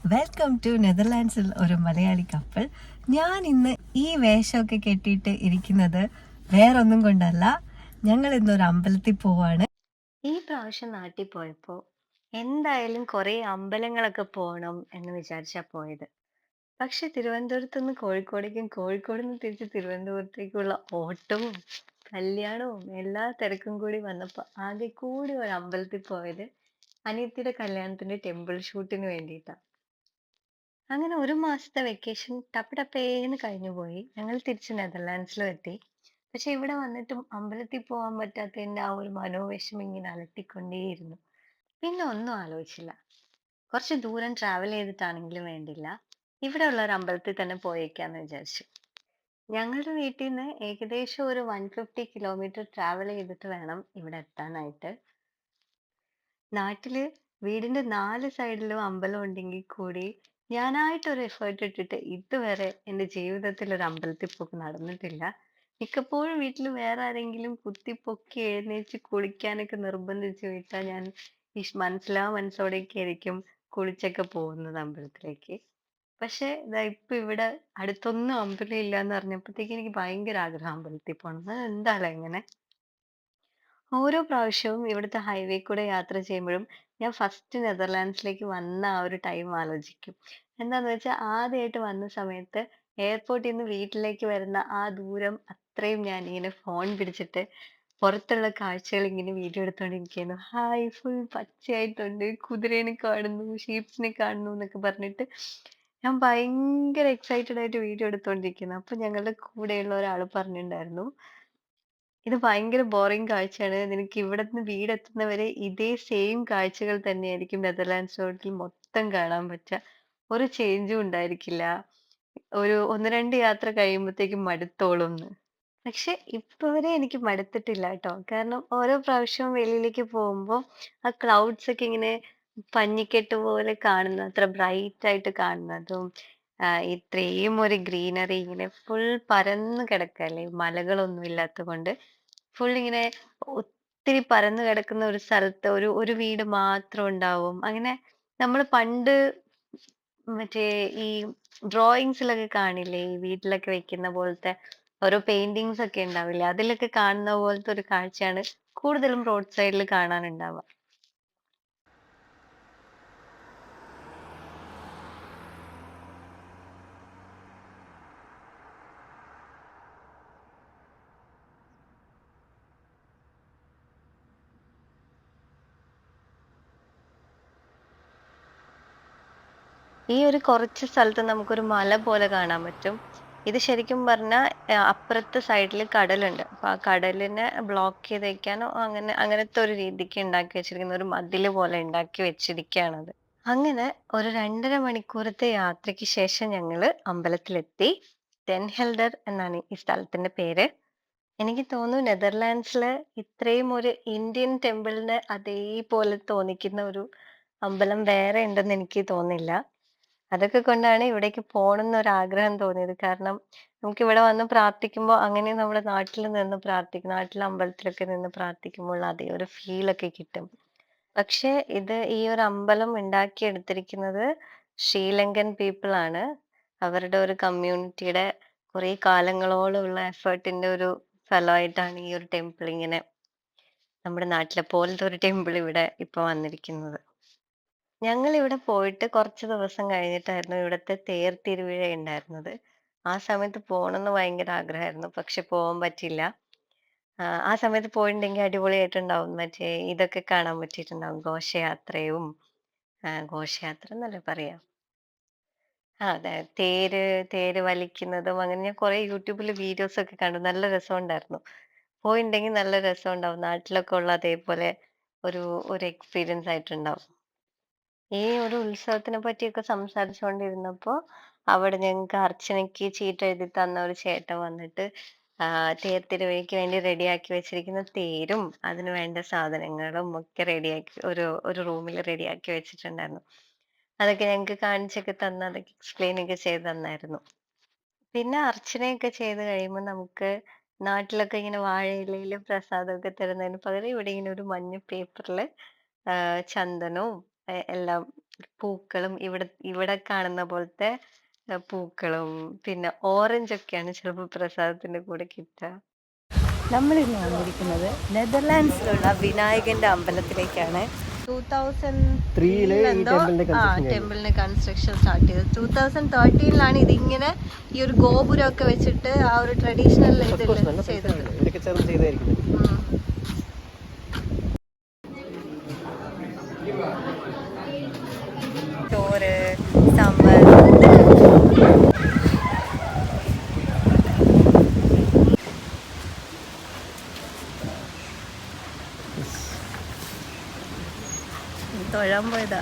Welcome to നെതർലാൻഡ്സിൽ ഒരു Malayali couple. ഞാൻ ഇന്ന് ഈ വേഷമൊക്കെ കെട്ടിയിട്ട് ഇരിക്കുന്നത് വേറൊന്നും കൊണ്ടല്ല, ഞങ്ങൾ ഇന്നൊരു അമ്പലത്തിൽ പോവാണ്. ഈ പ്രാവശ്യം നാട്ടിൽ പോയപ്പോ എന്തായാലും കുറെ അമ്പലങ്ങളൊക്കെ പോണം എന്ന് വിചാരിച്ചാ പോയത്. പക്ഷെ തിരുവനന്തപുരത്ത് നിന്ന് കോഴിക്കോടേക്കും കോഴിക്കോട് നിന്ന് തിരിച്ച് തിരുവനന്തപുരത്തേക്കുള്ള ഓട്ടവും കല്യാണവും എല്ലാ തിരക്കും കൂടി വന്നപ്പോ ആകെ കൂടി ഒരു അമ്പലത്തിൽ പോയത് അനിയത്തിയുടെ കല്യാണത്തിന്റെ ടെമ്പിൾ ഷൂട്ടിന് വേണ്ടിയിട്ടാ. അങ്ങനെ ഒരു മാസത്തെ വെക്കേഷൻ ടപ്പ് ടപ്പേന്ന് കഴിഞ്ഞുപോയി. ഞങ്ങൾ തിരിച്ച് നെതർലാൻഡ്സിലും എത്തി. പക്ഷെ ഇവിടെ വന്നിട്ടും അമ്പലത്തിൽ പോകാൻ പറ്റാത്തതിന്റെ ആ ഒരു മനോവിഷമം ഇങ്ങനെ അലട്ടിക്കൊണ്ടേയിരുന്നു. പിന്നെ ഒന്നും ആലോചിച്ചില്ല. കുറച്ച് ദൂരം ട്രാവൽ ചെയ്തിട്ടാണെങ്കിലും വേണ്ടില്ല, ഇവിടെ ഉള്ള ഒരു അമ്പലത്തിൽ തന്നെ പോയേക്കാന്ന് വിചാരിച്ചു. ഞങ്ങളുടെ വീട്ടിൽ നിന്ന് ഏകദേശം ഒരു 150 കിലോമീറ്റർ ട്രാവൽ ചെയ്തിട്ട് വേണം ഇവിടെ എത്താനായിട്ട്. നാട്ടില് വീടിന്റെ 4 സൈഡിലും അമ്പലം ഉണ്ടെങ്കിൽ കൂടി ഞാനായിട്ടൊരു എഫേർട്ട് ഇട്ടിട്ട് ഇതുവരെ എന്റെ ജീവിതത്തിൽ ഒരു അമ്പലത്തിൽ പോക്ക് നടന്നിട്ടില്ല. മിക്കപ്പോഴും വീട്ടിൽ വേറെ ആരെങ്കിലും കുത്തിപ്പൊക്കി എഴുന്നേറ്റ് കുളിക്കാനൊക്കെ നിർബന്ധിച്ച് വിട്ടാൽ ഞാൻ മനസ്സോടെയൊക്കെ ആയിരിക്കും കുളിച്ചൊക്കെ പോകുന്നത് അമ്പലത്തിലേക്ക്. പക്ഷെ ഇതാ ഇപ്പൊ ഇവിടെ അടുത്തൊന്നും അമ്പലം ഇല്ല എന്ന് പറഞ്ഞപ്പോഴത്തേക്ക് എനിക്ക് ഭയങ്കര ആഗ്രഹം അമ്പലത്തിൽ പോകണം. അത് എന്തായാലും എങ്ങനെ ഓരോ പ്രാവശ്യവും ഇവിടുത്തെ ഹൈവേ കൂടെ യാത്ര ചെയ്യുമ്പോഴും ഞാൻ ഫസ്റ്റ് നെതർലാൻഡ്സിലേക്ക് വന്ന ആ ഒരു ടൈം ആലോചിക്കും. എന്താന്ന് വെച്ചാൽ ആദ്യമായിട്ട് വന്ന സമയത്ത് എയർപോർട്ടിൽ നിന്ന് വീട്ടിലേക്ക് വരുന്ന ആ ദൂരം അത്രയും ഞാൻ ഇങ്ങനെ ഫോൺ പിടിച്ചിട്ട് പുറത്തുള്ള കാഴ്ചകൾ ഇങ്ങനെ വീഡിയോ എടുത്തോണ്ടിരിക്കുന്നു. ഹായ് ഫുൾ പച്ചയായിട്ടുണ്ട്, കുതിരേനെ കാണുന്നു, ഷീപ്സിനെ കാണുന്നു എന്നൊക്കെ പറഞ്ഞിട്ട് ഞാൻ ഭയങ്കര എക്സൈറ്റഡ് ആയിട്ട് വീഡിയോ എടുത്തോണ്ടിരിക്കുന്നു. അപ്പൊ ഞങ്ങളുടെ കൂടെയുള്ള ഒരാൾ പറഞ്ഞിട്ടുണ്ടായിരുന്നു, ഇത് ഭയങ്കര ബോറിംഗ് കാഴ്ചയാണ്. നിനക്ക് ഇവിടുന്ന് വീടെത്തുന്നവരെ ഇതേ സെയിം കാഴ്ചകൾ തന്നെയായിരിക്കും നെതർലാൻഡ്സ് റോഡിൽ മൊത്തം കാണാൻ പറ്റുക. ഒരു ചേഞ്ചും ഉണ്ടായിരിക്കില്ല. ഒരു 1, 2 യാത്ര കഴിയുമ്പോഴത്തേക്കും മടുത്തോളുംന്ന്. പക്ഷെ ഇപ്പൊ വരെ എനിക്ക് മടുത്തിട്ടില്ല ട്ടോ. കാരണം ഓരോ പ്രാവശ്യവും വെളിയിലേക്ക് പോകുമ്പോ ആ ക്ലൗഡ്സ് ഒക്കെ ഇങ്ങനെ പഞ്ഞിക്കെട്ട് പോലെ കാണുന്ന അത്ര ബ്രൈറ്റ് ആയിട്ട് കാണുന്നതും ഇത്രയും ഒരു ഗ്രീനറി ഇങ്ങനെ ഫുൾ പരന്ന് കിടക്കല്ലേ, മലകളൊന്നും ഇല്ലാത്തത് കൊണ്ട് ഫുൾ ഇങ്ങനെ ഒത്തിരി പരന്നു കിടക്കുന്ന ഒരു സ്ഥലത്ത് ഒരു ഒരു വീട് മാത്രം ഉണ്ടാവും. അങ്ങനെ നമ്മൾ പണ്ട് മറ്റേ ഈ ഡ്രോയിങ്സിലൊക്കെ കാണില്ലേ, ഈ വീട്ടിലൊക്കെ വെക്കുന്ന പോലത്തെ ഓരോ പെയിന്റിങ്സ് ഒക്കെ ഉണ്ടാവില്ലേ, അതിലൊക്കെ കാണുന്ന പോലത്തെ ഒരു കാഴ്ചയാണ് കൂടുതലും റോഡ് സൈഡിൽ കാണാനുണ്ടാവുക. ഈ ഒരു കുറച്ച് സ്ഥലത്ത് നമുക്കൊരു മല പോലെ കാണാൻ പറ്റും. ഇത് ശരിക്കും പറഞ്ഞാൽ അപ്പുറത്തെ സൈഡിൽ കടലുണ്ട്. അപ്പൊ ആ കടലിനെ ബ്ലോക്ക് ചെയ്ത് വെക്കാനോ അങ്ങനത്തെ ഒരു രീതിക്ക് ഉണ്ടാക്കി വെച്ചിരിക്കുന്ന ഒരു മതില് പോലെ ഉണ്ടാക്കി വെച്ചിരിക്കുകയാണത്. അങ്ങനെ ഒരു 2.5 മണിക്കൂറത്തെ യാത്രയ്ക്ക് ശേഷം ഞങ്ങള് അമ്പലത്തിലെത്തി. ടെൻ ഹെൽഡർ എന്നാണ് ഈ സ്ഥലത്തിന്റെ പേര്. എനിക്ക് തോന്നുന്നു നെതർലാൻഡ്സില് ഇത്രയും ഒരു ഇന്ത്യൻ ടെമ്പിളിന് അതേപോലെ തോന്നിക്കുന്ന ഒരു അമ്പലം വേറെ ഉണ്ടെന്ന് എനിക്ക് തോന്നുന്നില്ല. അതൊക്കെ കൊണ്ടാണ് ഇവിടേക്ക് പോണംന്ന് ഒരാഗ്രഹം തോന്നിയത്. കാരണം നമുക്കിവിടെ വന്ന് പ്രാർത്ഥിക്കുമ്പോ അങ്ങനെ നമ്മുടെ നാട്ടിൽ നിന്ന് നാട്ടിലെ അമ്പലത്തിലൊക്കെ നിന്ന് പ്രാർത്ഥിക്കുമ്പോൾ അതേ ഒരു ഫീലൊക്കെ കിട്ടും. പക്ഷെ ഇത് ഈ ഒരു അമ്പലം ഉണ്ടാക്കിയെടുത്തിരിക്കുന്നത് ശ്രീലങ്കൻ പീപ്പിൾ ആണ്. അവരുടെ ഒരു കമ്മ്യൂണിറ്റിയുടെ കുറെ കാലങ്ങളോളമുള്ള എഫേർട്ടിന്റെ ഒരു ഫലമായിട്ടാണ് ഈ ഒരു ടെമ്പിൾ ഇങ്ങനെ നമ്മുടെ നാട്ടിലെ പോലത്തെ ഒരു ടെമ്പിൾ ഇവിടെ ഇപ്പൊ വന്നിരിക്കുന്നത്. ഞങ്ങൾ ഇവിടെ പോയിട്ട് കുറച്ച് ദിവസം കഴിഞ്ഞിട്ടായിരുന്നു ഇവിടുത്തെ തേർ തിരുവിഴ ഉണ്ടായിരുന്നത്. ആ സമയത്ത് പോണംന്ന് ഭയങ്കര ആഗ്രഹമായിരുന്നു. പക്ഷെ പോവാൻ പറ്റിയില്ല. ആ സമയത്ത് പോയിട്ടുണ്ടെങ്കിൽ അടിപൊളിയായിട്ടുണ്ടാവും. മറ്റേ ഇതൊക്കെ കാണാൻ പറ്റിയിട്ടുണ്ടാവും. ഘോഷയാത്രയും ഘോഷയാത്ര എന്നല്ലേ പറയാ? അതെ. തേര് വലിക്കുന്നതും അങ്ങനെ ഞാൻ കുറെ യൂട്യൂബില് വീഡിയോസ് ഒക്കെ കണ്ടു. നല്ല രസമുണ്ടായിരുന്നു. പോയിണ്ടെങ്കിൽ നല്ല രസമുണ്ടാവും. നാട്ടിലൊക്കെ ഉള്ള അതേപോലെ ഒരു ഒരു എക്സ്പീരിയൻസ് ആയിട്ടുണ്ടാവും. ഈ ഒരു ഉത്സവത്തിനെ പറ്റിയൊക്കെ സംസാരിച്ചുകൊണ്ടിരുന്നപ്പോ അവിടെ ഞങ്ങൾക്ക് അർച്ചനയ്ക്ക് ചീട്ടെഴുതി തന്ന ഒരു ചേട്ടൻ വന്നിട്ട് തേർ തിരുവഴിക്ക് വേണ്ടി റെഡിയാക്കി വെച്ചിരിക്കുന്ന തേരും അതിന് വേണ്ട സാധനങ്ങളും ഒക്കെ റെഡിയാക്കി ഒരു ഒരു റൂമിൽ റെഡിയാക്കി വെച്ചിട്ടുണ്ടായിരുന്നു. അതൊക്കെ ഞങ്ങൾക്ക് കാണിച്ചൊക്കെ തന്ന് അതൊക്കെ എക്സ്പ്ലെയിൻ ഒക്കെ ചെയ്ത് തന്നായിരുന്നു. പിന്നെ അർച്ചനയൊക്കെ ചെയ്ത് കഴിയുമ്പോൾ നമുക്ക് നാട്ടിലൊക്കെ ഇങ്ങനെ വാഴയിലയില് പ്രസാദമൊക്കെ തരുന്നതിന് പകരം ഇവിടെ ഇങ്ങനെ ഒരു മഞ്ഞ പേപ്പറില് ചന്ദനവും എല്ലാം പൂക്കളും ഇവിടെ കാണുന്ന പോലത്തെ പൂക്കളും പിന്നെ ഓറഞ്ച് ഒക്കെയാണ് ചിലപ്പോൾ പ്രസാദത്തിന്റെ കൂടെ കിട്ടുക. നമ്മൾ ഇന്ന് വന്നിരിക്കുന്നത് നെതർലാൻഡ്സിലുള്ള വിനായകന്റെ അമ്പലത്തിലേക്കാണ്. 2003 എന്തോ ടെമ്പിളിന്റെ കൺസ്ട്രക്ഷൻ സ്റ്റാർട്ട് ചെയ്തത്. 2013 ഇതിങ്ങനെ ഈ ഒരു ഗോപുരമൊക്കെ വെച്ചിട്ട് ആ ഒരു ട്രഡീഷണൽ ഇതിൽ ചെയ്തത്. ചോറ്, സാമ്പാർ. തൊഴാൻ പോയതാ.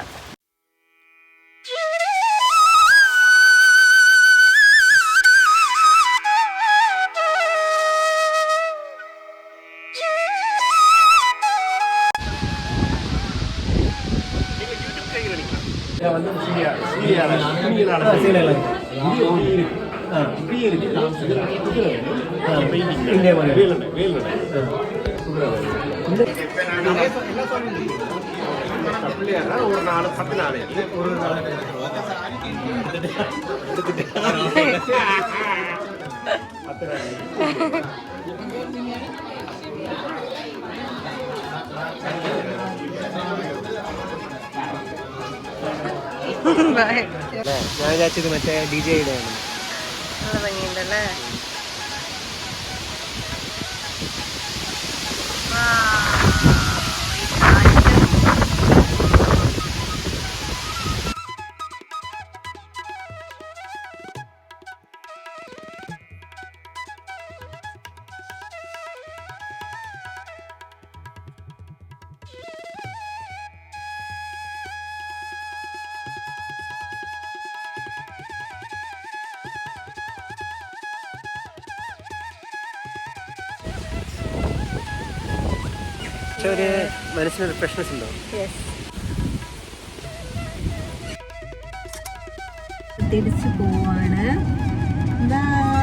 ஒரு நாலு 10 நாள் ஒரு நாள் ഞാൻ വിചാരിച്ചത് മറ്റേ DJ-യുടെ ആണ്. നല്ല ഭംഗിയുണ്ടല്ലേ. പക്ഷെ ഒരു മനസ്സിന് റിഫ്രഷ്നെസ് ഉണ്ടോ? തിരിച്ചു പോവാണ്. ബൈ.